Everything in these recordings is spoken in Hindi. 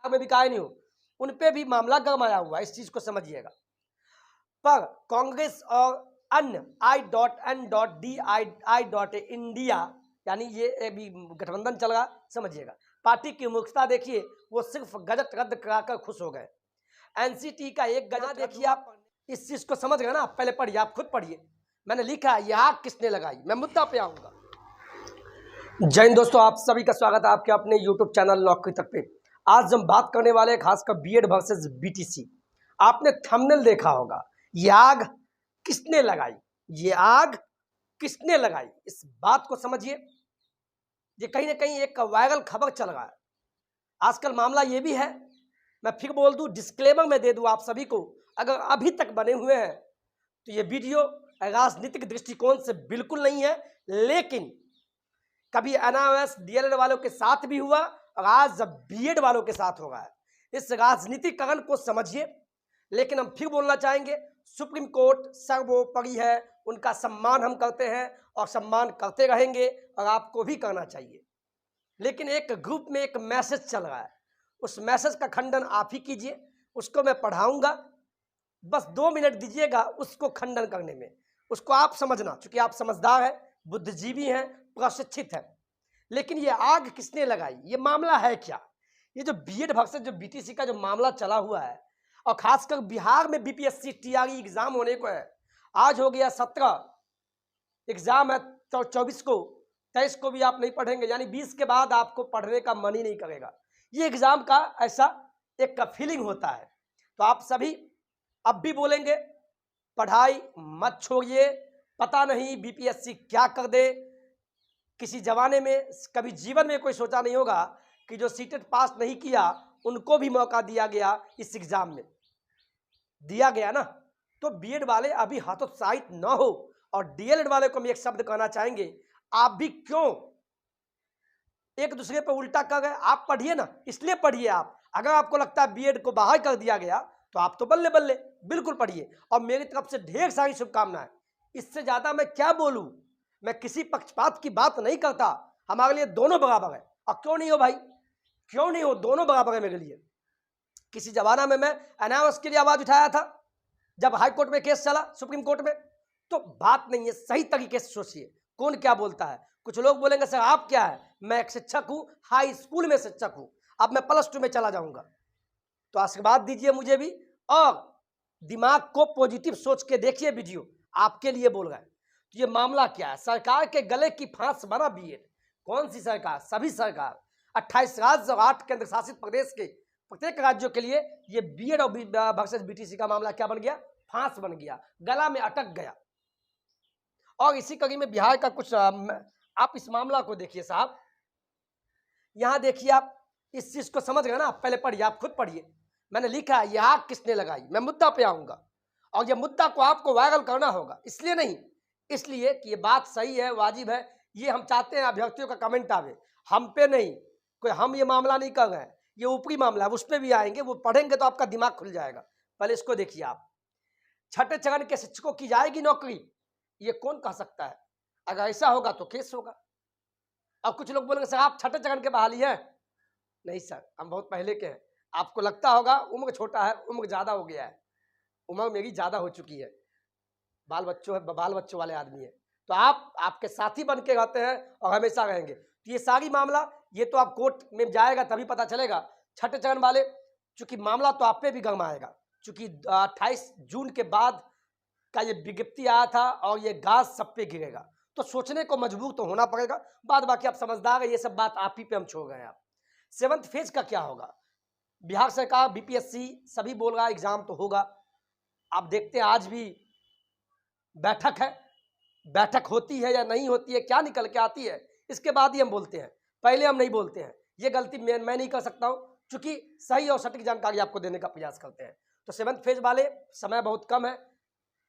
में भी काहे नहीं हो, उन पे भी मामला गरमाया हुआ है, इस चीज को समझिएगा। पर कांग्रेस और अन्य I.N.DI.India यानी ये भी गठबंधन चल रहा, समझिएगा। पार्टी की मुख्यता देखिए, वो सिर्फ गजट रद्द कराकर खुश हो गए। एनसीटी का एक गजट देखिए, आप इस चीज को समझ गए ना। आप पहले पढ़िए, आप खुद पढ़िए, मैंने लिखा है यह आग किसने लगाई। मैं मुद्दा पे आऊंगा। जय हिंद दोस्तों, आप सभी का स्वागत है आपके अपने यूट्यूब चैनल नौकरी तक पे। आज हम बात करने वाले हैं खासकर बीएड वर्सेस बीटीसी। आपने थंबनेल देखा होगा, ये आग किसने लगाई, ये आग किसने लगाई। इस बात को समझिए, ये कहीं ना कहीं एक वायरल खबर चल रहा है आजकल। मामला ये भी है, मैं फिर बोल दूं, डिस्क्लेमर में दे दूं आप सभी को, अगर अभी तक बने हुए हैं तो ये वीडियो राजनीतिक दृष्टिकोण से बिल्कुल नहीं है, लेकिन कभी एनआईओएस डीएलएड वालों के साथ भी हुआ और आज बीएड वालों के साथ हो रहा है। इस राजनीतिकरण को समझिए। लेकिन हम फिर बोलना चाहेंगे, सुप्रीम कोर्ट सर्वोपरि है, उनका सम्मान हम करते हैं और सम्मान करते रहेंगे और आपको भी करना चाहिए। लेकिन एक ग्रुप में एक मैसेज चल रहा है, उस मैसेज का खंडन आप ही कीजिए, उसको मैं पढ़ाऊंगा, बस 2 मिनट दीजिएगा उसको खंडन करने में। उसको आप समझना, क्योंकि आप समझदार हैं, बुद्धिजीवी हैं, प्रशिक्षित है। लेकिन ये आग किसने लगाई, ये मामला है क्या। ये जो बीएड वर्सेस जो बीटीसी का जो मामला चला हुआ है, और खासकर बिहार में बीपीएससी टीआरई एग्जाम होने को है। आज हो गया 17, एग्जाम है 24 को, 23 को भी आप नहीं पढ़ेंगे, यानी 20 के बाद आपको पढ़ने का मन ही नहीं करेगा। ये एग्जाम का ऐसा एक फीलिंग होता है। तो आप सभी अब भी बोलेंगे पढ़ाई मत छोड़िए, पता नहीं बीपीएससी क्या कर दे। किसी जमाने में कभी जीवन में कोई सोचा नहीं होगा कि जो सीटेट पास नहीं किया उनको भी मौका दिया गया, इस एग्जाम में दिया गया ना। तो बीएड वाले अभी हतोत्साहित न हो, और डीएलएड वाले को हम एक शब्द कहना चाहेंगे, आप भी क्यों एक दूसरे पे उल्टा कर गए। आप पढ़िए ना, इसलिए पढ़िए। आप अगर आपको लगता है बीएड को बाहर कर दिया गया तो आप तो बल्ले बल्ले बिल्कुल पढ़िए, और मेरी तरफ से ढेर सारी शुभकामनाएं। इससे ज्यादा मैं क्या बोलूं, मैं किसी पक्षपात की बात नहीं करता, हमारे लिए दोनों बराबर है। और क्यों नहीं हो भाई, क्यों नहीं हो, दोनों बराबर है मेरे लिए। किसी जमाना में मैं एनआईओएस के लिए आवाज उठाया था, जब हाई कोर्ट में केस चला, सुप्रीम कोर्ट में। तो बात नहीं है, सही तरीके से सोचिए कौन क्या बोलता है। कुछ लोग बोलेंगे सर आप क्या है, मैं एक शिक्षक हूं, हाई स्कूल में शिक्षक हूं, अब मैं +2 में चला जाऊंगा। तो आशीर्वाद दीजिए मुझे भी, और दिमाग को पॉजिटिव सोच के देखिए। वीडियो आपके लिए बोल रहा है। तो ये मामला क्या है, सरकार के गले की फांस बना बीएड। कौन सी सरकार, सभी सरकार, 28 राज्य और 8 केंद्र शासित प्रदेश के प्रत्येक राज्यों के लिए ये बीएड और वर्सेस बीटीसी का मामला क्या बन गया, फांस बन गया, गला में अटक गया। और इसी कड़ी में बिहार का कुछ आप इस मामला को देखिए साहब, यहां देखिए, आप इस चीज को समझ गए ना। आप पहले पढ़िए, आप खुद पढ़िए, मैंने लिखा है यह आग किसने लगाई। मैं मुद्दा पे आऊंगा, और यह मुद्दा को आपको वायरल करना होगा, इसलिए नहीं, इसलिए कि ये बात सही है, वाजिब है। ये हम चाहते हैं अभ्यर्थियों का कमेंट आवे, हम पे नहीं, कोई हम ये मामला नहीं कर रहे हैं, ये ऊपरी मामला है, उस पर भी आएंगे, वो पढ़ेंगे तो आपका दिमाग खुल जाएगा। पहले इसको देखिए आप, छठे चरण के शिक्षकों की जाएगी नौकरी, ये कौन कह सकता है। अगर ऐसा होगा तो केस होगा। अब कुछ लोग बोलेंगे सर आप छठे चरण के बहाली हैं। नहीं सर, हम बहुत पहले के हैं। आपको लगता होगा उम्र छोटा है, उम्र ज्यादा हो गया है, उम्र मेरी ज्यादा हो चुकी है, बाल बच्चों वाले आदमी है। तो आप आपके साथी बन के रहते हैं और हमेशा रहेंगे। तो ये सारी मामला, ये तो आप कोर्ट में जाएगा तभी पता चलेगा। छठे चरण वाले, चूंकि मामला तो आप पे भी गरम आएगा, चूंकि 28 जून के बाद का ये विज्ञप्ति आया था और ये गाज सब पे गिरेगा, तो सोचने को मजबूर तो होना पड़ेगा। बाद बाकी आप समझदार है, ये सब बात आप ही पे हम छोड़ गए। आप 7th फेज का क्या होगा, बिहार सरकार, बीपीएससी सभी बोल रहा है एग्जाम तो होगा। आप देखते हैं आज भी बैठक है, बैठक होती है या नहीं होती है, क्या निकल के आती है, इसके बाद ही हम बोलते हैं, पहले हम नहीं बोलते हैं। ये गलती मैं नहीं कर सकता हूं, क्योंकि सही और सटीक जानकारी आपको देने का प्रयास करते हैं। तो 7th फेज वाले समय बहुत कम है,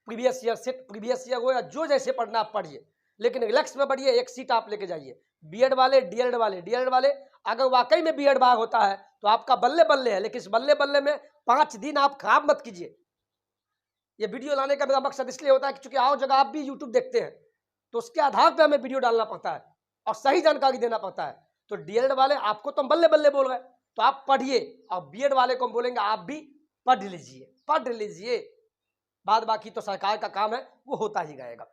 previous year set, previous year हो या जो जैसे पढ़ना आप पढ़िए, लेकिन रिलैक्स में पढ़िए, एक सीट आप लेके जाइए। बीएड वाले, डीएलएड वाले, अगर वाकई में बीएड बार होता है तो आपका बल्ले बल्ले है, लेकिन इस बल्ले बल्ले में 5 दिन आप खराब मत कीजिए। ये वीडियो लाने का मेरा मकसद इसलिए होता है कि चूंकि और जगह आप भी यूट्यूब देखते हैं, तो उसके आधार पर हमें वीडियो डालना पड़ता है और सही जानकारी देना पड़ता है। तो डीएलएड वाले आपको तो हम बल्ले बल्ले बोल रहे हैं, तो आप पढ़िए, और बीएड वाले को हम बोलेंगे आप भी पढ़ लीजिए। बाद बाकी तो सरकार का काम है, वो होता ही रहेगा।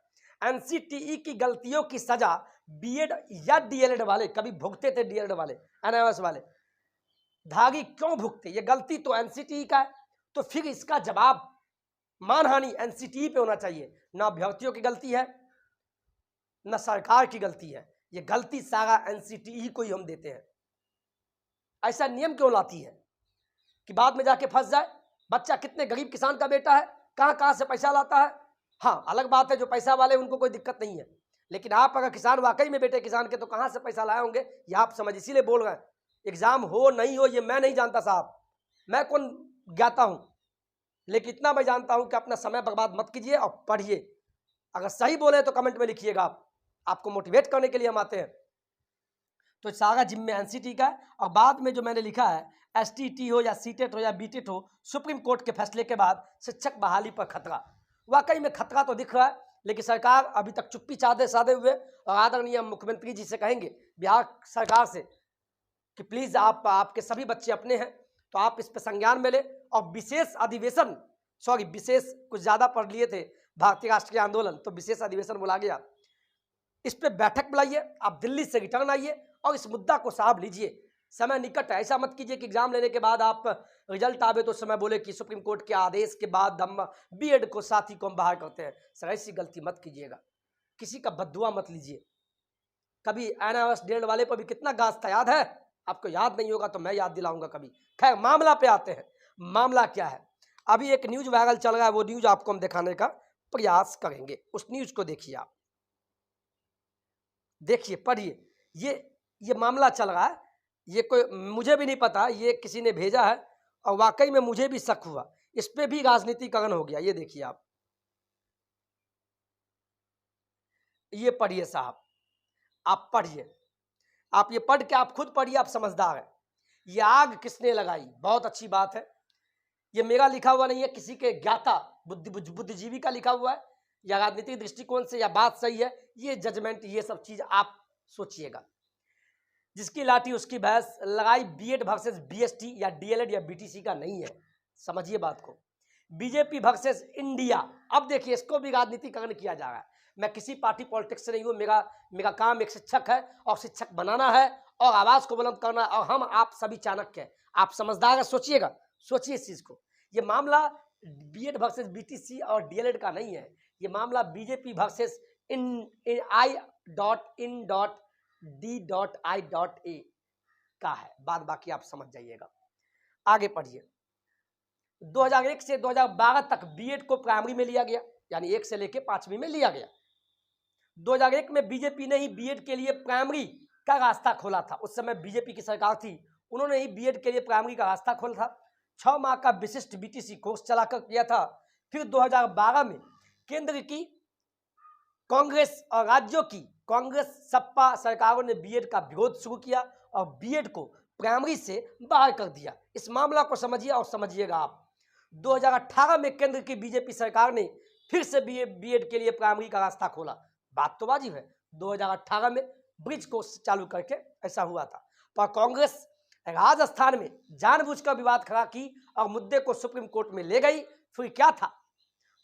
एनसीटीई की गलतियों की सजा बीएड या डीएलएड वाले कभी भुगते थे, डीएलएड वाले, एनआईओएस वाले धागी क्यों भुगते? ये गलती तो एनसीटीई का है, तो फिर इसका जवाब मानहानि एनसीटीई पे होना चाहिए। ना अभ्यर्थियों की गलती है, न सरकार की गलती है, ये गलती सारा एनसीटीई को ही हम देते हैं। ऐसा नियम क्यों लाती है कि बाद में जाके फंस जाए? बच्चा कितने गरीब किसान का बेटा है, कहां से पैसा लाता है। हाँ, अलग बात है जो पैसा वाले उनको कोई दिक्कत नहीं है, लेकिन आप अगर किसान वाकई में बेटे किसान के, तो कहां से पैसा लाए होंगे ये आप समझ, इसीलिए बोल रहे हैं। एग्जाम हो नहीं हो ये मैं नहीं जानता साहब, मैं कौन ज्ञाता हूं, लेकिन इतना मैं जानता हूं कि अपना समय बर्बाद मत कीजिए और पढ़िए। अगर सही बोले तो कमेंट में लिखिएगा, आपको मोटिवेट करने के लिए हम आते हैं। तो सारा जिम्मे एनसीटी का है। और बाद में जो मैंने लिखा है, एसटीटी हो या सीटेट हो या बीटेट हो, सुप्रीम कोर्ट के फैसले के बाद शिक्षक बहाली पर खतरा। वाकई में खतरा तो दिख रहा है, लेकिन सरकार अभी तक चुप्पी साधे हुए। और आदरणीय मुख्यमंत्री जी से कहेंगे, बिहार सरकार से, कि प्लीज आपके सभी बच्चे अपने हैं, तो आप इस पर संज्ञान में ले। और विशेष अधिवेशन, विशेष कुछ ज्यादा पढ़ लिए थे भारतीय राष्ट्रीय आंदोलन, तो विशेष अधिवेशन बुला गया, इस पे बैठक बुलाइए, आप दिल्ली से रिटर्न आइए और इस मुद्दा को साहब लीजिए। समय निकट है, ऐसा मत कीजिए कि एग्जाम लेने के बाद आप रिजल्ट आवे तो समय बोले कि सुप्रीम कोर्ट के आदेश के बाद हम बीएड को साथी को हम बाहर करते हैं। सर ऐसी गलती मत कीजिएगा, किसी का बद्दुआ मत लीजिए। कभी एनआईओएस डीएलएड वाले पर भी कितना गाज था, याद है? आपको याद नहीं होगा तो मैं याद दिलाऊंगा कभी। खैर, मामला पे आते हैं। मामला क्या है? अभी एक न्यूज वायरल चल रहा है, वो न्यूज आपको हम दिखाने का प्रयास करेंगे। उस न्यूज को देखिए, आप देखिए, पढ़िए। ये मामला चल रहा है, ये कोई मुझे भी नहीं पता, ये किसी ने भेजा है और वाकई में मुझे भी शक हुआ। इस पे भी राजनीतिकरण हो गया। ये देखिए, ये पढ़िए साहब, आप पढ़िए, आप ये पढ़ के आप खुद पढ़िए, आप समझदार हैं। ये आग किसने लगाई? बहुत अच्छी बात है। ये मेरा लिखा हुआ नहीं है, किसी के ज्ञाता बुद्धिजीवी का लिखा हुआ है, या राजनीतिक दृष्टिकोण से या बात सही है, ये जजमेंट, ये सब चीज आप सोचिएगा। जिसकी लाठी उसकी भैंस, लगाई बीएड वर्सेस बीएसटी या डीएलएड या बीटीसी का नहीं है, समझिए बात को। BJP versus India. अब देखिए, इसको भी राजनीतिकरण किया जा रहा है। मैं किसी पार्टी पॉलिटिक्स से नहीं हूँ, मेरा काम एक शिक्षक है और शिक्षक बनाना है और आवाज को बुलंद करना है। और हम आप सभी चाणक्य हैं, आप समझदार हैं, सोचिएगा, सोचिए इस चीज को। ये मामला बीएड वर्सेस बीटीसी और डीएलएड का नहीं है, ये मामला बीजेपी वर्सेस I.D.I.A का है। बाद बाकी आप समझ जाइएगा। आगे पढ़िए। 2001 से 2012 तक बीएड को प्राइमरी में लिया गया, यानी 1 से लेके 5वीं में लिया गया। 2001 में बीजेपी ने ही बीएड के लिए प्राइमरी का रास्ता खोला था। उस समय बीजेपी की सरकार थी, उन्होंने ही बीएड के लिए प्राइमरी का रास्ता खोला था। 6 माह का विशिष्ट बीटीसी कोर्स चलाकर किया था। फिर 2012 में केंद्र की कांग्रेस और राज्यों की कांग्रेस सपा सरकारों ने बीएड का विरोध शुरू किया और बीएड को प्राइमरी से बाहर कर दिया। इस मामला को समझिए और समझिएगा आप। 2018 में केंद्र की बीजेपी सरकार ने फिर से बीएड के लिए प्राइमरी का रास्ता खोला। बात तो वाजिब है, 2018 में ब्रिज कोर्स चालू करके ऐसा हुआ था। पर कांग्रेस राजस्थान में जानबूझकर विवाद खड़ा की और मुद्दे को सुप्रीम कोर्ट में ले गई। फिर क्या था,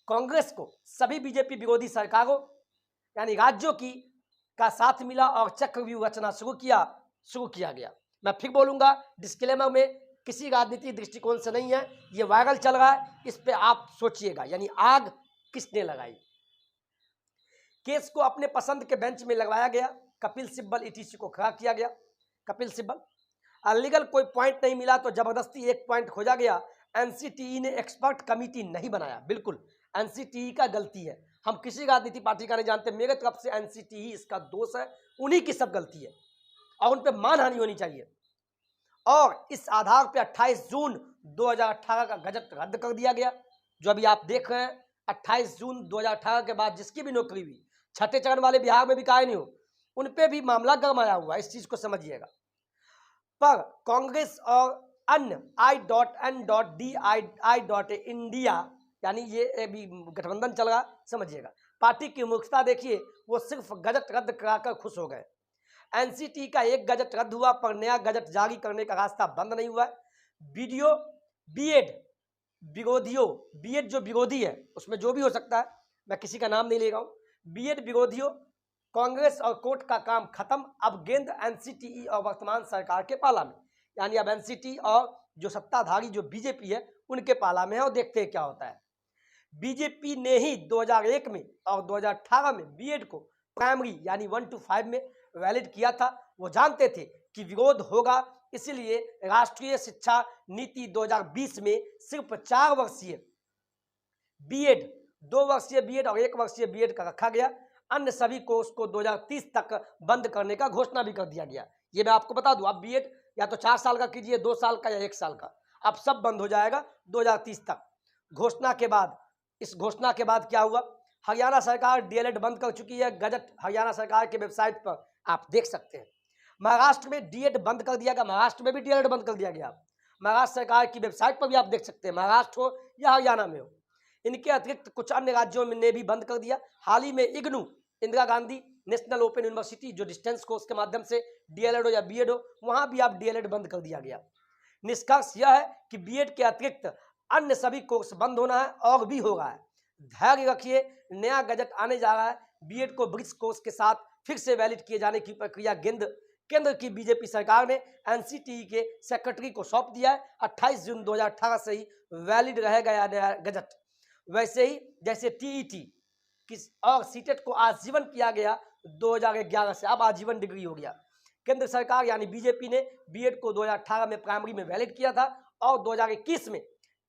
कांग्रेस को सभी बीजेपी विरोधी सरकारों यानी राज्यों की का साथ मिला और चक्रव्यूह रचना शुरू किया गया। मैं फिर बोलूंगा, डिस्क्लेमर में किसी राजनीतिक दृष्टिकोण से नहीं है, ये वायरल चल रहा है, इस पे आप सोचिएगा। यानी आग किसने लगाई? केस को अपने पसंद के बेंच में लगवाया गया। कपिल सिब्बल ईटीसी को खड़ा किया गया। कपिल सिब्बल, अलीगल कोई पॉइंट नहीं मिला तो जबरदस्ती एक पॉइंट खोजा गया। एनसीटीई ने एक्सपर्ट कमिटी नहीं बनाया। बिल्कुल एनसीटीई का गलती है, हम किसी राजनीति पार्टी का नहीं जानते। मेरे तरफ से एनसीटीई इसका दोष है, उन्हीं की सब गलती है और उन पर मानहानि होनी चाहिए। और इस आधार पे 28 जून 2018 का गजट रद्द कर दिया गया। जो अभी आप देख रहे हैं, 28 जून 2018 के बाद जिसकी भी नौकरी हुई, छठे चरण वाले बिहार में भी काहे नहीं हो, उन पे भी मामला गरमाया हुआ। इस चीज को समझिएगा। पर कांग्रेस और अन्य I.N.DI.A इंडिया यानी ये अभी गठबंधन चल रहा, समझिएगा। पार्टी की मुख्यता देखिए, वो सिर्फ गजट रद्द कराकर खुश हो गए। एनसीटी का एक गजट रद्द हुआ पर नया गजट जारी करने का रास्ता बंद नहीं हुआ है। वीडियो बीएड विरोधियों, बीएड जो विरोधी है उसमें जो भी हो सकता है, मैं किसी का नाम नहीं ले रहा हूँ, बीएड विरोधियों, कांग्रेस और कोर्ट का काम खत्म, अब गेंद एनसीटीई और वर्तमान सरकार के पाला में। यानी अब एनसीटी और जो सत्ताधारी जो बीजेपी है उनके पाला में है, और देखते हैं क्या होता है। बीजेपी ने ही 2001 में और 2018 में बीएड को प्राइमरी यानी 1 to 5 में वैलिड किया था। वो जानते थे कि विरोध होगा, इसलिए राष्ट्रीय शिक्षा नीति 2020 में सिर्फ 4 वर्षीय बीएड, 2 वर्षीय बीएड और 1 वर्षीय बीएड का रखा गया। अन्य सभी कोर्स को 2030 तक बंद करने का घोषणा भी कर दिया गया। ये मैं आपको बता दूं, आप बीएड या तो 4 साल का कीजिए, 2 साल का या 1 साल का, अब सब बंद हो जाएगा 2030 तक। घोषणा के बाद, इस घोषणा के बाद क्या हुआ, हरियाणा सरकार डीएलएड बंद कर चुकी है। गजट हरियाणा सरकार के वेबसाइट पर आप देख सकते हैं। महाराष्ट्र में डीएड बंद कर दिया गया, महाराष्ट्र में भी डीएलएड बंद कर दिया गया। महाराष्ट्र सरकार की वेबसाइट पर भी आप देख सकते हैं, महाराष्ट्र हो या हरियाणा में हो। इनके अतिरिक्त कुछ अन्य राज्यों में ने भी बंद कर दिया। हाल ही में IGNOU, Indira Gandhi national open university, जो डिस्टेंस कोर्स के माध्यम से डीएलएड हो या बीएड हो, वहां भी आप डीएलएड बंद कर दिया गया। निष्कर्ष यह है कि बीएड के अतिरिक्त अन्य सभी कोर्स बंद होना है और भी हो रहा है। धैर्य रखिए, नया गजट आने जा रहा है। बीएड को ब्रिज कोर्स के साथ फिर से वैलिड किए जाने की प्रक्रिया केंद्र की बीजेपी सरकार ने एनसीटीई के सेक्रेटरी को सौंप दिया है। 28 जून 2018 से ही वैलिड रहेगा यह नया गजट। वैसे ही जैसे टीईटी और सीटेट को आजीवन किया गया 2011 से, अब आजीवन डिग्री हो गया। केंद्र सरकार यानी बीजेपी ने बीएड को 2018 में प्राइमरी में वैलिड किया था और 2021 में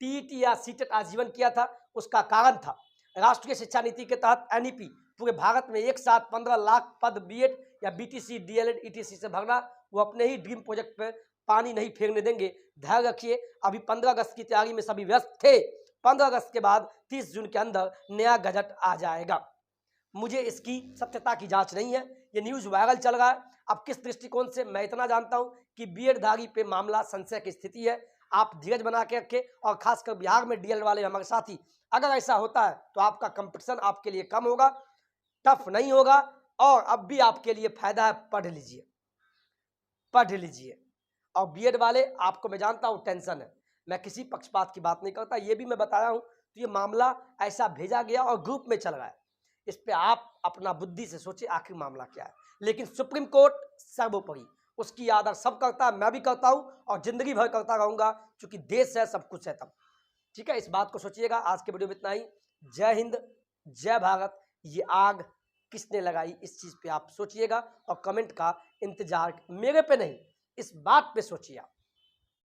टीईटी या सीटेट आजीवन किया था। उसका कारण था राष्ट्रीय शिक्षा नीति के तहत एनईपी पूरे भारत में एक साथ 15 लाख पद बीएड या बीटीसी, डीएलएड, ईटीसी से भरना। वो अपने ही ड्रीम प्रोजेक्ट पर पानी नहीं फेरने देंगे। धैर्य रखिए, अभी 15 अगस्त की तैयारी में सभी व्यस्त थे। 15 अगस्त के बाद 30 जून के अंदर नया गजट आ जाएगा। मुझे इसकी सत्यता की जांच नहीं है, ये न्यूज़ वायरल चल रहा है। अब किस दृष्टिकोण से, मैं इतना जानता हूं कि बीएड धारी पे मामला संशय की स्थिति है। आप धीरज बना के रखें, और खासकर बिहार में डीएल वाले हमारे साथी, अगर ऐसा होता है तो आपका कंपटीशन आपके लिए कम होगा, टफ नहीं होगा, और अब भी आपके लिए फायदा है। पढ़ लीजिए, पढ़ लीजिए। और बीएड वाले, आपको मैं जानता हूं टेंशन है, मैं किसी पक्षपात की बात नहीं करता, ये भी मैं बताया हूं। तो ये मामला ऐसा भेजा गया और ग्रुप में चल रहा है, इस पे आप अपना बुद्धि से सोचिए आखिर मामला क्या है। लेकिन सुप्रीम कोर्ट सर्वोपरि, उसकी आदर सब करता है, मैं भी करता हूं और जिंदगी भर करता रहूंगा, क्योंकि देश है, सब कुछ है तब। ठीक है, इस बात को सोचिएगा। आज के वीडियो में इतना ही। जय हिंद, जय भारत। ये आग किसने लगाई, इस चीज पे आप सोचिएगा, और कमेंट का इंतजार मेरे पे नहीं, इस बात पे सोचिए आप।